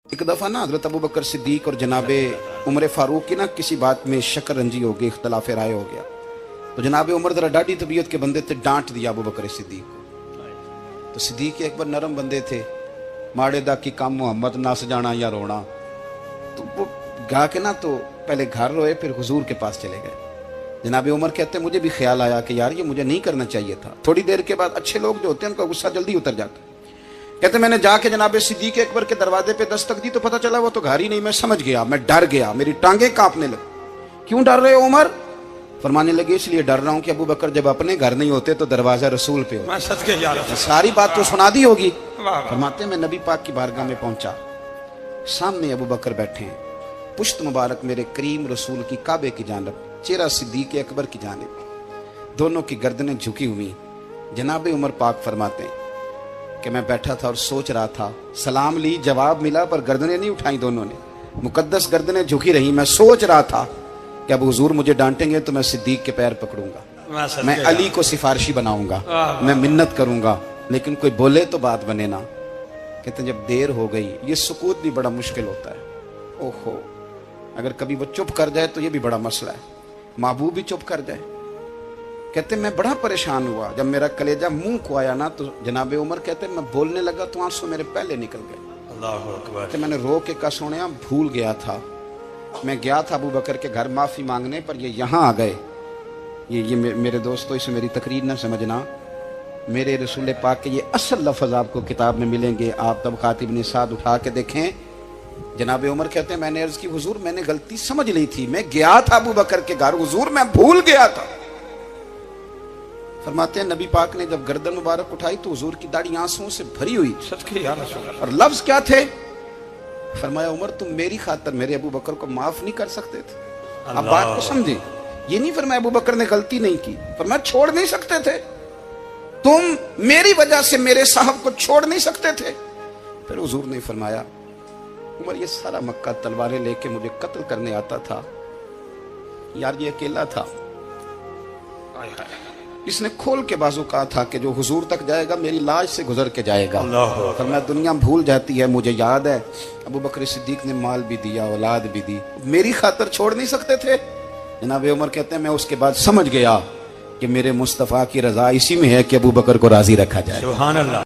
एक दफ़ा ना हज़रत अबू बकर सिद्दीक और जनाबे उमर फ़ारूक की ना किसी बात में शक्कर रंजी हो गई, इख्तलाफ राय हो गया। तो जनाबे उमर ज़रा डाढ़ी तबीयत के बंदे थे, डांट दिया अबू बकर सिद्दीक को। तो सिद्दीक अकबर नरम बंदे थे, माड़े दा की काम मोहम्मद नस जाना या रोना। तो वो गा के ना तो पहले घर रोए, फिर हुजूर के पास चले गए। जनाबे उमर कहते मुझे भी ख्याल आया कि यार ये मुझे नहीं करना चाहिए था। थोड़ी देर के बाद अच्छे लोग जो होते हैं उनका गुस्सा जल्दी उतर जाता है। कहते मैंने जाके जनाबे सिद्दीक अकबर के दरवाजे पे दस्तक दी तो पता चला वो तो घर ही नहीं। मैं समझ गया, मैं डर गया, मेरी टांगे कांपने लगी। क्यों डर रहे हो उमर? फरमाने लगे इसलिए डर रहा हूं कि अबू बकर जब अपने घर नहीं होते तो दरवाजा रसूल पे हो। सारी बात तो सुना दी होगी। फरमाते मैं नबी पाक की बारगाह में पहुंचा, सामने अबू बकर बैठे हैं, पुश्त मुबारक मेरे करीम रसूल की काबे की जानब, चेहरा सिद्दीक अकबर की जानब, दोनों की गर्दनें झुकी हुई। जनाबे उमर पाक फरमाते हैं कि मैं बैठा था और सोच रहा था, सलाम ली, जवाब मिला, पर गर्दनें नहीं उठाई दोनों ने, मुकद्दस गर्दनें झुकी रही। मैं सोच रहा था कि अब हुजूर मुझे डांटेंगे तो मैं सिद्दीक के पैर पकड़ूंगा, मैं अली को सिफारिशी बनाऊंगा, मैं मिन्नत करूंगा, लेकिन कोई बोले तो बात बने ना। कहते जब देर हो गई, ये सुकूत भी बड़ा मुश्किल होता है। ओहो, अगर कभी वो चुप कर जाए तो ये भी बड़ा मसला है, महबूब भी चुप कर जाए। कहते मैं बड़ा परेशान हुआ, जब मेरा कलेजा मुंह को आया ना तो जनाबे उमर कहते मैं बोलने लगा तो आंसू मेरे पहले निकल गए। अल्लाहू अकबर। कहते मैंने रो के कहा सोनिया भूल गया था, मैं गया था अबू बकर के घर माफी मांगने, पर ये यहाँ आ गए। ये मेरे दोस्तों इसे मेरी तकरीर ना समझना, मेरे रसूल पाक के ये असल लफ्ज आपको किताब में मिलेंगे। आप तब खातिब निसाद उठा के देखें। जनाबे उमर कहते हैं मैंने अर्ज की हुजूर मैंने गलती समझ ली थी, मैं गया था अबू बकर के घर, हुजूर मैं भूल गया था। फरमाते हैं नबी पाक ने जब गर्दन मुबारक उठाई तो हुजूर की दाढ़ी आंसुओं से भरी हुई। और लफ्ज क्या थे? फरमाया उमर तुम मेरी खातर मेरे अबू बकर को माफ नहीं कर सकते थे। अब बात को समझे, ये नहीं फरमाया अबू बकर ने गलती नहीं की, फरमाया छोड़ नहीं सकते थे, तुम मेरी वजह से मेरे साहब को छोड़ नहीं सकते थे। फिर हुजूर ने फरमाया उमर ये सारा मक्का तलवारें लेके मुझे कत्ल करने आता था, यार ये अकेला था, इसने खोल के बाजू कहा था कि जो हुजूर तक जाएगा मेरी लाश से गुजर के जाएगा। पर मैं दुनिया भूल जाती है, मुझे याद है अबू बकर सिद्दीक ने माल भी दिया, औलाद भी दी, मेरी खातर छोड़ नहीं सकते थे। जनाबे उमर कहते हैं मैं उसके बाद समझ गया कि मेरे मुस्तफ़ा की रजा इसी में है कि अबू बकर को राजी रखा जाए। सुभान अल्लाह।